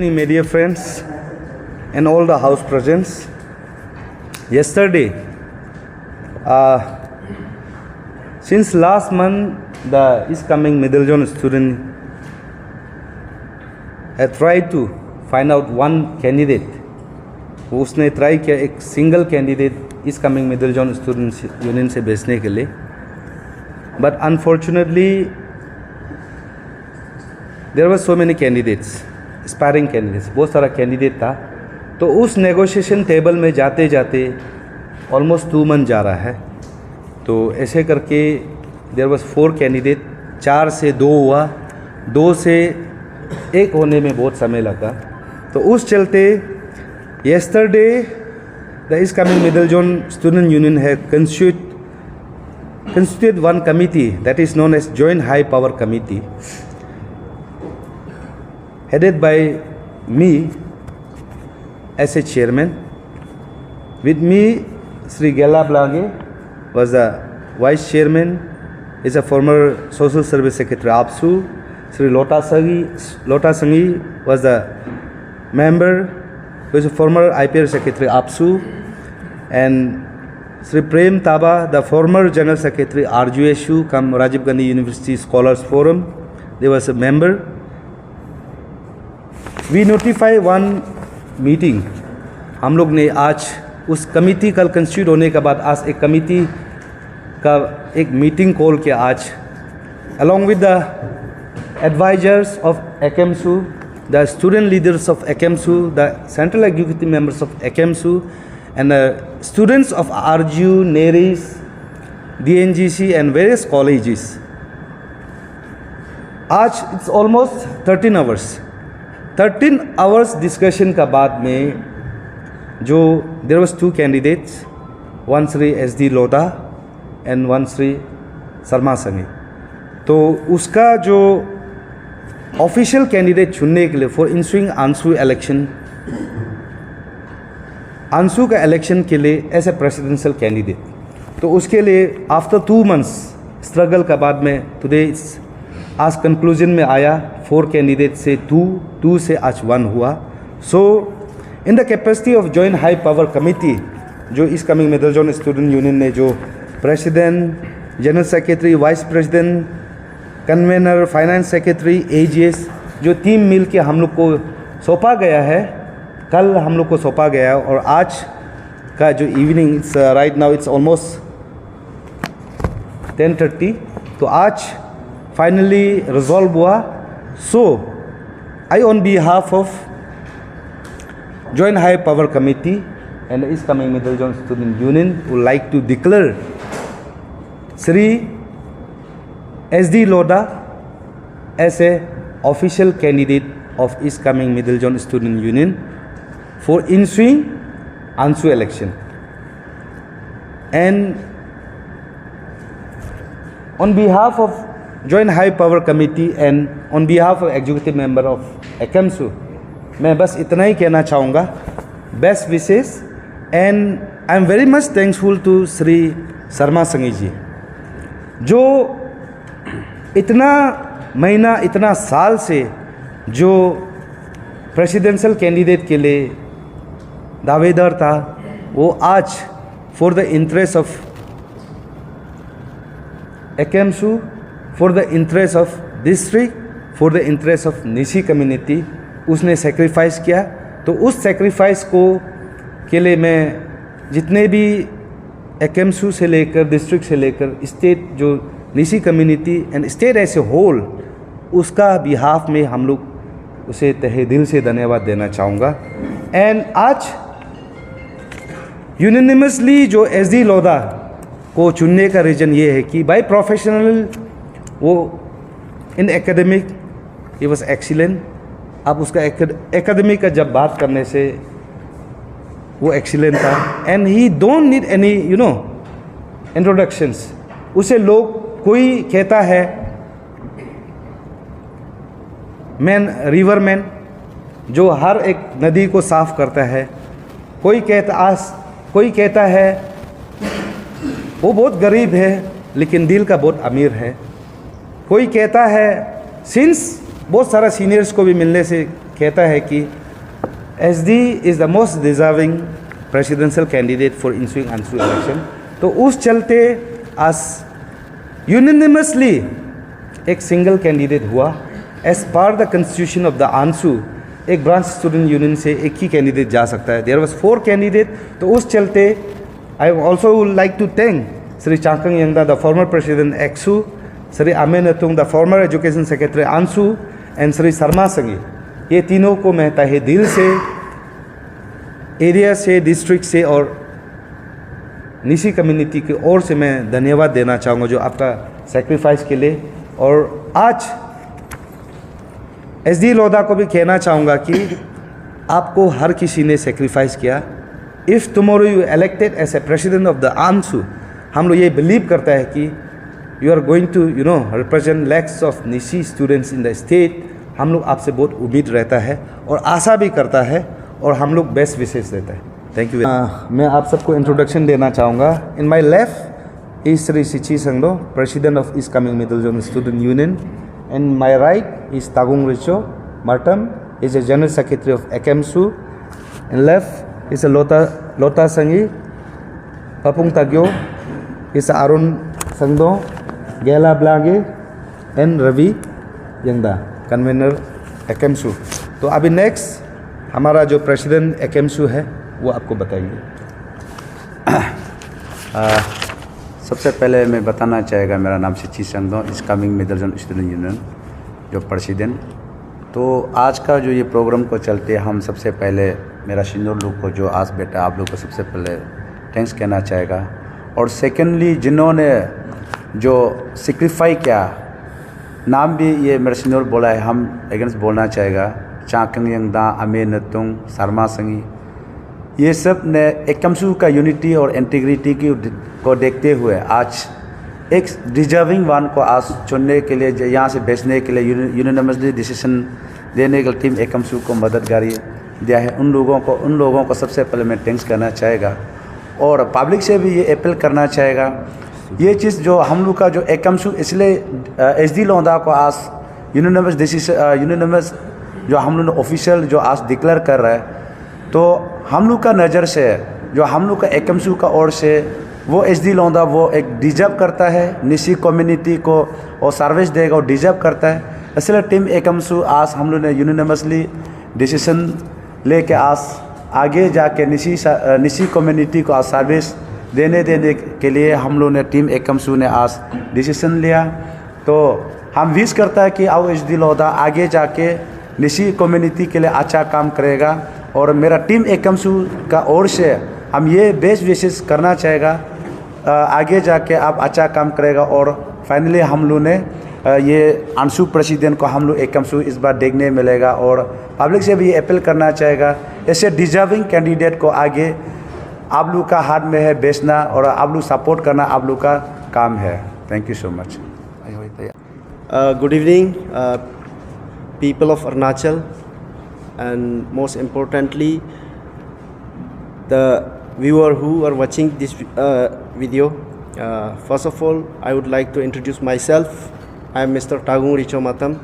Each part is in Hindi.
evening, my dear friends and all the house presents. Yesterday, since last month, the incoming middle zone student had tried to find out one candidate. उसने ट्राई किया एक सिंगल कैंडिडेट इस Kameng middle zone students union से भेजने के लिए, but unfortunately there were so many candidates, aspiring candidates, बहुत सारा कैंडिडेट था. तो उस नेगोशिएशन टेबल में जाते जाते ऑलमोस्ट 2 मंथ जा रहा है. तो ऐसे करके देयर वाज 4 कैंडिडेट, 4 से 2 हुआ, 2 से 1 होने में बहुत समय लगा. तो उस चलते yesterday the East Coming Middle Zone Student Union had constituted one committee that is known as Joint High Power Committee, headed by me as a chairman. With me, Sri Gela Blange was the vice chairman, is a former social service secretary APSU. Sri Lota Sangi was the member, who is a former IPR secretary APSU, and Sri Prem Taba, the former general secretary RGSU, come Rajiv Gandhi University Scholars Forum, they was a member. We notify one meeting. हम लोग ने आज उस कमिटी कल कंस्टिट्यूट होने के बाद आज एक कमिटी का एक मीटिंग कॉल किया आज, along with the advisors of ACAMSU, the student leaders of ACAMSU, the central executive members of ACAMSU, and the students of RGU, NERIS, DNGC and various colleges. आज it's almost 13 hours. 13 hours discussion का बाद में जो there was 2 candidates, one Sri SD Lodha and one Sri Sarma Sangi. तो उसका जो ऑफिशियल कैंडिडेट चुनने के लिए फॉर इंस्विंग आंसू इलेक्शन, आंसू का इलेक्शन के लिए एज ए प्रेसिडेंशियल कैंडिडेट, तो उसके लिए आफ्टर 2 मंथ्स स्ट्रगल का बाद में टुडे आज कंक्लूजन में आया. 4 कैंडिडेट से 2 से आज 1 हुआ. So in the capacity of joint high power committee, जो इस Kameng middle zone student union ने जो president, general secretary, vice president, convener, finance secretary, AGS, जो टीम मिल के हम लोग को सौंपा गया है, कल हम लोग को सौंपा गया है. और आज का जो evening, it's right now it's almost 10:30, तो आज फाइनली रिजॉल्व हुआ. So I on behalf of joint high power committee and इस Kameng middle zone student union would like to declare Shri SD Lodha as a official candidate of East Coming Middle Zone Student Union for ensuing ANSU election. And on behalf of Joint High Power Committee and on behalf of executive member of ACAMSU, मैं बस इतना ही कहना चाहूँगा. Best wishes, and I am very much thankful to Sri Sarma Sangi जी, जो इतना महीना, इतना साल से जो प्रेसिडेंशियल कैंडिडेट के लिए दावेदार था, वो आज for the interest of ACAMSU, for the interest of district, for the interest of Nishi community उसने सेक्रीफाइस किया. तो उस सेक्रीफाइस को के लिए मैं जितने भी ACAMSU से लेकर डिस्ट्रिक्ट से लेकर स्टेट जो Nyishi community and state as a whole, उसका बिहाफ में हम लोग उसे तहे दिल से धन्यवाद देना चाहूँगा. एंड आज यूनिनिमसली जो SD लोधा को चुनने का रीज़न ये है कि बाय प्रोफेशनल वो इन एकेडमिक ही वाज एक्सीलेंट. अब उसका एकेडमिक का जब बात करने से वो एक्सीलेंट था, and he don't need any introductions. उसे लोग कोई कहता है मैन, रिवर मैन, जो हर एक नदी को साफ करता है. कोई कहता है वो बहुत गरीब है लेकिन दिल का बहुत अमीर है. कोई कहता है सिंस बहुत सारा सीनियर्स को भी मिलने से कहता है कि SD is the most deserving presidential candidate for ensuing आंसू इलेक्शन। तो उस चलते आज यूनिनिमसली एक सिंगल कैंडिडेट हुआ। As per the constitution of the आंसू एक ब्रांच स्टूडेंट यूनियन से एक ही कैंडिडेट जा सकता है। There was 4 candidate. तो उस चलते I also would like to thank Shri Chankang Yangda the former president एक्सू, Shri Amen Atung the former education secretary आंसू एंड श्री शर्मा संगी। ये तीनों को मैं तहे दिल से, एरिया से, डिस्ट्रिक्ट से और निशी कम्युनिटी की ओर से मैं धन्यवाद देना चाहूँगा जो आपका सेक्रीफाइस के लिए। और आज SD लोधा को भी कहना चाहूँगा कि आपको हर किसी ने सेक्रीफाइस किया। If tomorrow you elected as a president of the ANSU, हम लोग ये बिलीव करता है कि you are going to represent lakhs of Nyishi students in the state. हम लोग आपसे बहुत उम्मीद रहता है और आशा भी करता है और हम लोग बेस्ट विशेष देता है। Thank you. मैं आप सबको इंट्रोडक्शन देना चाहूँगा। In my left is Shri Sichi Sanglo, president of east Kameng middle zone student union, and my right is Tagung Richo Martam, is a general secretary of एकेमसू, and left is Lota Sangi, Papung Tagyo is Arun Sangdo, Gela Blage and Ravi Yangda, convener एकेमसू। तो अभी नेक्स्ट हमारा जो प्रेसिडेंट एकेमसू है वो आपको बताइए। सबसे पहले मैं बताना चाहेगा, मेरा नाम सिची संगदो, इस Kameng middle zone student union जो प्रेसिडेंट। तो आज का जो ये प्रोग्राम को चलते हम सबसे पहले मेरा सीनियर लोग को जो आज बेटा आप लोग को सबसे पहले थैंक्स कहना चाहेगा। और सेकेंडली जिन्होंने जो सेक्रीफाई किया, नाम भी ये मेरा सीनियर बोला है, हम अगेंस्ट बोलना चाहेगा, चांकंग यंगदा, अमे नतुंग, शर्मा संगी, ये सब ने एकेमसू का यूनिटी और इंटीग्रिटी को देखते हुए आज एक डिजर्विंग वन को आज चुनने के लिए, यहाँ से भेजने के लिए यूनिनमसली डिसीजन देने के लिए टीम एकेमसू को मददगारी दिया है। उन लोगों को सबसे पहले मैं थैंक्स करना चाहेगा। और पब्लिक से भी ये अपील करना चाहेगा, ये चीज़ जो हम लोग का जो एकेमसू इसलिए SD लोधा को आज यूनिनमस डिसीजन, यूनिनमस जो हम लोग ऑफिशियल जो आज डिक्लेयर कर रहा है, तो हम लोग का नज़र से जो हम लोग का एकेमसू का ओर से वो SD लोधा वो एक डिजर्व करता है, निशी कम्युनिटी को और सर्विस देगा और डिजर्व करता है। इसलिए टीम एकेमसू आज हम लोग ने यूनिनमसली डिसीजन लेके आज आगे जाके निशी कम्युनिटी को आज सर्विस देने के लिए हम लोग ने टीम एकेमसू ने आज डिसीजन लिया। तो हम विश करता है कि आओ SD लोधा आगे जाके निशी कम्युनिटी के लिए अच्छा काम करेगा। और मेरा टीम एकेमसू का ओर से हम ये बेस्ट विशेष करना चाहेगा, आगे जाके आप अच्छा काम करेगा। और फाइनली हम लोग ने ये आंसू प्रेसिडेंट को हम लोग एकेमसू इस बार देखने मिलेगा। और पब्लिक से भी ये अपील करना चाहेगा, ऐसे डिजर्विंग कैंडिडेट को आगे आप लोग का हाथ में है बेचना और आप लोग सपोर्ट करना आप लोग का काम है। Thank you so much. Good evening, people of Arunachal, and most importantly, the viewer who are watching this video. First of all, I would like to introduce myself. I am Mr. Tagung Richo Matam,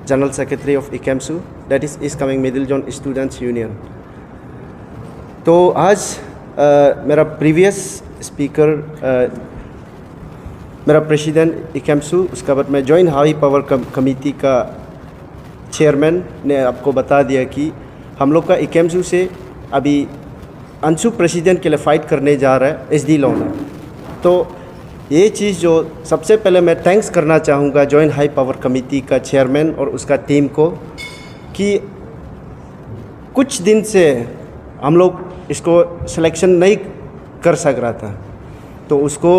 General Secretary of ECAMSU, that is East Kaming Middle Zone Students Union. तो आज मेरा प्रीवियस स्पीकर मेरा प्रेसिडेंट ECAMSU, उसके बाद मैं जॉइंट हाई पावर कमेटी का चेयरमैन ने आपको बता दिया कि हम लोग का ECAMSU से अभी अंशु प्रेसिडेंट के लिए फ़ाइट करने जा रहा है SD लोधा। तो ये चीज़ जो सबसे पहले मैं थैंक्स करना चाहूँगा जॉइंट हाई पावर कमेटी का चेयरमैन और उसका टीम को, कि कुछ दिन से हम लोग इसको सिलेक्शन नहीं कर सक रहा था, तो उसको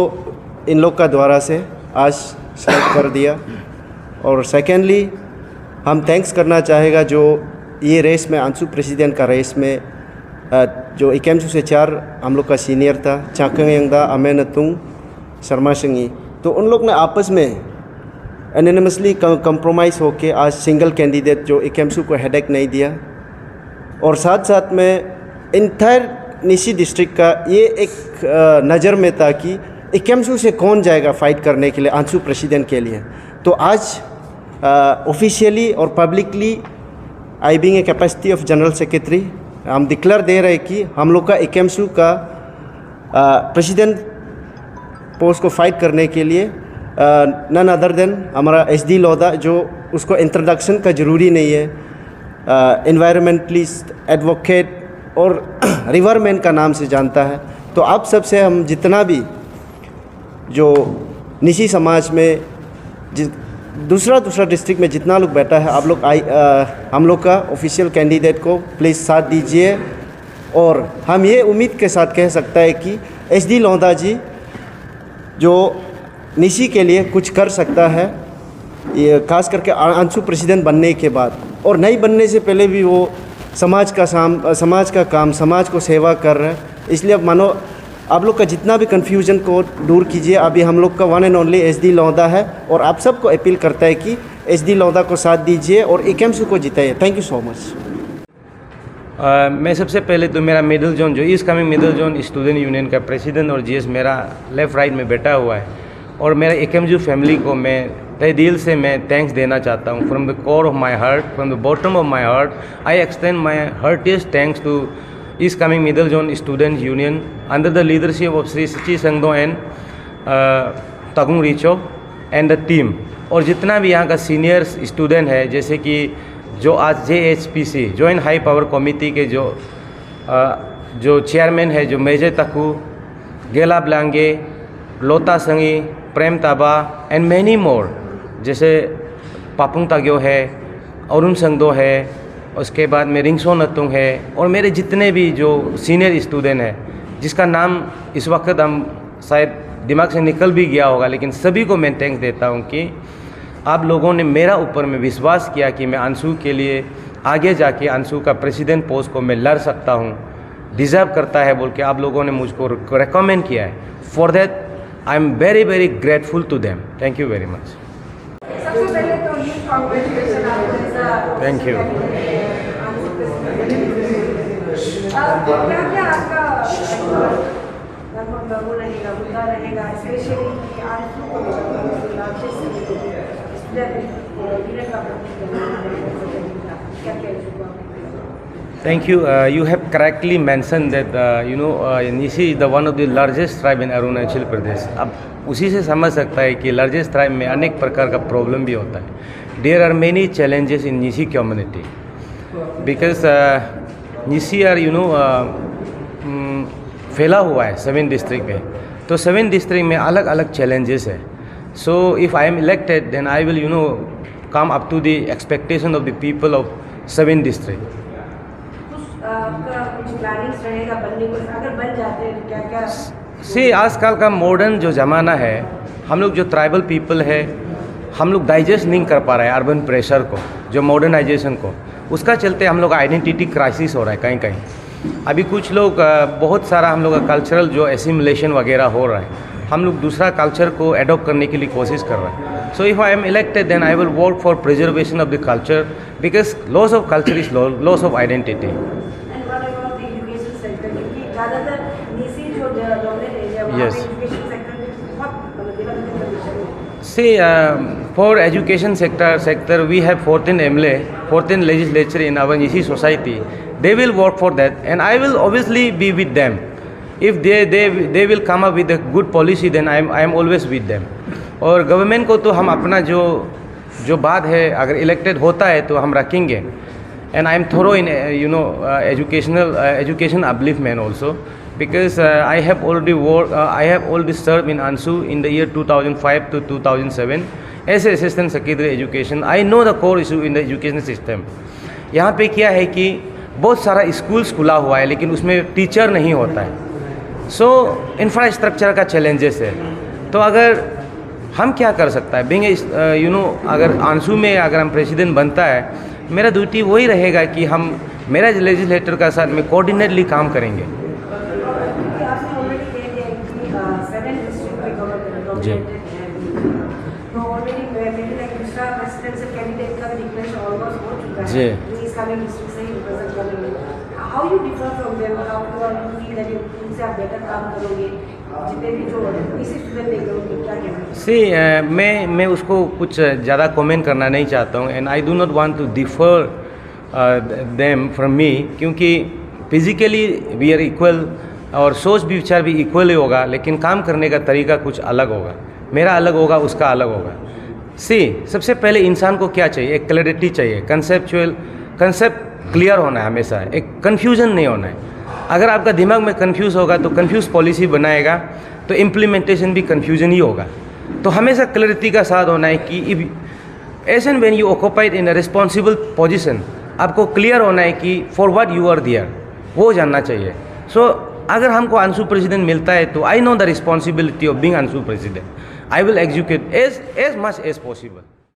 इन लोग का द्वारा से आज सेलेक्ट कर दिया। और सेकेंडली हम थैंक्स करना चाहेगा जो ये रेस में अंशु प्रेसिडेंट का रेस में जो ECAMSU से 4 हम लोग का सीनियर था, चाकंग यंगदा, अमेन अतुंग, शर्मा संगी, तो उन लोग ने आपस में एनोनिमसली कंप्रोमाइज़ होके आज सिंगल कैंडिडेट जो ECAMSU को हेडेक नहीं दिया। और साथ साथ में इंटायर निशी डिस्ट्रिक्ट का ये एक नज़र में था कि ECAMSU से कौन जाएगा फ़ाइट करने के लिए अंशु प्रेसिडेंट के लिए। तो आज ऑफिशियली और publicly I being a capacity of general secretary हम डिक्लेयर दे रहे हैं कि हम लोग का इकेम्सू का प्रेसिडेंट पोस्ट को फाइट करने के लिए नन अदर देन हमारा SD लोधा, जो उसको इंट्रोडक्शन का ज़रूरी नहीं है, एनवायरमेंटलिस्ट, एडवोकेट और रिवरमैन का नाम से जानता है। तो आप सबसे हम जितना भी जो निशी समाज में दूसरा डिस्ट्रिक्ट में जितना लोग बैठा है, आप लोग हम लोग का ऑफिशियल कैंडिडेट को प्लीज़ साथ दीजिए। और हम ये उम्मीद के साथ कह सकता है कि SD लोधा जी जो निशी के लिए कुछ कर सकता है, ये खास करके अंशु प्रेसिडेंट बनने के बाद, और नहीं बनने से पहले भी वो समाज का काम, समाज को सेवा कर रहे हैं। इसलिए अब मानो आप लोग का जितना भी कन्फ्यूजन को दूर कीजिए। अभी हम लोग का one and only SD Lodha है और आप सबको अपील करता है कि SD लोधा को साथ दीजिए और इकेम्सू को जिताइए। Thank you so much. मैं सबसे पहले तो मेरा मिडिल जोन जो east Kameng middle zone student union का प्रेसिडेंट और GS मेरा लेफ़्ट राइट में बैठा हुआ है, और मेरा इकेम्सू फैमिली को मैं तहे दिल से मैं थैंक्स देना चाहता हूँ। From the core of my heart, from the bottom of my heart, I extend my heartiest thanks to East Kameng middle zone student union under the leadership of Shri Chi Sangdo and Tagung Richo and the team. और जितना भी यहाँ का सीनियर्स स्टूडेंट है, जैसे कि जो आज JHPC joint high power committee के जो चेयरमैन है, जो मेजर तकू, गेला ब्लांगे, लोता संगी, प्रेम ताबा एंड मैनी मोर, जैसे पापुंग ताग्यो है, अरुण संगदो है, उसके बाद में रिंगसो नतुंग है, और मेरे जितने भी जो सीनियर स्टूडेंट हैं जिसका नाम इस वक्त हम शायद दिमाग से निकल भी गया होगा, लेकिन सभी को मैं थैंक्स देता हूँ कि आप लोगों ने मेरा ऊपर में विश्वास किया कि मैं अंशु के लिए आगे जाके अंशु का प्रेसिडेंट पोस्ट को मैं लड़ सकता हूँ, डिज़र्व करता है बोल के आप लोगों ने मुझको रेकमेंड किया है। For that I am very very grateful to them. Thank you very much. सबसे पहले तो ये कांग्रेचुलेशन आपको। Thank you. क्या क्या आपका लगभग वो रहेगा, मुद्दा रहेगा, स्पेशली आंसू को लक्ष्य से Thank you. You have correctly mentioned that Nishi is the one of the largest tribe in Arunachal Pradesh. अब उसी से समझ सकता है कि largest tribe में अनेक प्रकार का प्रॉब्लम भी होता है। There are many challenges in Nishi community because Nishi are फैला हुआ है 7 डिस्ट्रिक्ट में, तो 7 डिस्ट्रिक्ट में अलग अलग चैलेंजेस है। So if I am elected, then I will come up to the expectation of the people of 7 district. आपका कुछ प्लानिंग्स रहेगा बनने को, अगर बन जाते हैं क्या क्या? से आजकल का मॉडर्न जो ज़माना है, हम लोग जो ट्राइबल पीपल है, हम लोग डाइजेस्ट नहीं कर पा रहे हैं अर्बन प्रेशर को, जो मॉडर्नाइजेशन को, उसका चलते हम लोग का आइडेंटिटी क्राइसिस हो रहा है कहीं कहीं। अभी कुछ लोग बहुत सारा हम लोग का कल्चरल जो एसिमुलेशन वगैरह हो रहा है, हम लोग दूसरा कल्चर को एडॉप्ट करने के लिए कोशिश कर रहे हैं। So if I am elected then I will work for preservation of the culture because loss of culture is loss of identity. Yes. See, for education sector, we have 14 MLA, 14 legislature in our Nishi society. They will work for that, and I will obviously be with them. If they will come up with a good policy, then I am always with them. और गवर्नमेंट को तो हम अपना जो बात है, अगर इलेक्टेड होता है तो हम रखेंगे। And I am thorough in education upliftment also, because I have already served in ANSU in the year 2005 to 2007 as assistant secretary education. I know the core issue in the education system. यहाँ पे क्या है कि बहुत सारा स्कूल्स खुला हुआ है लेकिन उसमें टीचर नहीं होता है। सो इंफ्रास्ट्रक्चर का चैलेंजेस है। तो अगर हम क्या कर सकता है, बीइंग अगर आंसू में अगर हम प्रेसिडेंट बनता है, मेरा ड्यूटी वही रहेगा कि हम मेरा लेजिस्लेटर का साथ में कोऑर्डिनेटली काम करेंगे। जी जी मैं उसको कुछ ज़्यादा कमेंट करना नहीं चाहता हूँ, and I do not want to differ them from me, क्योंकि फिजिकली वी आर इक्वल और सोच भी विचार भी इक्वल ही होगा, लेकिन काम करने का तरीका कुछ अलग होगा। मेरा अलग होगा, उसका अलग होगा। सबसे पहले इंसान को क्या चाहिए? एक क्लैरिटी चाहिए, कंसेप्ट क्लियर होना है हमेशा, एक कन्फ्यूजन नहीं होना है। अगर आपका दिमाग में कन्फ्यूज़ होगा तो कन्फ्यूज पॉलिसी बनाएगा तो इम्प्लीमेंटेशन भी कन्फ्यूजन ही होगा। तो हमेशा क्लैरिटी का साथ होना है कि as and when you occupied in a responsible position, आपको क्लियर होना है कि for what you are there, वो जानना चाहिए। सो अगर हमको अंशु प्रेसिडेंट मिलता है तो I know the responsibility of being Anshu president. I will execute as much as possible.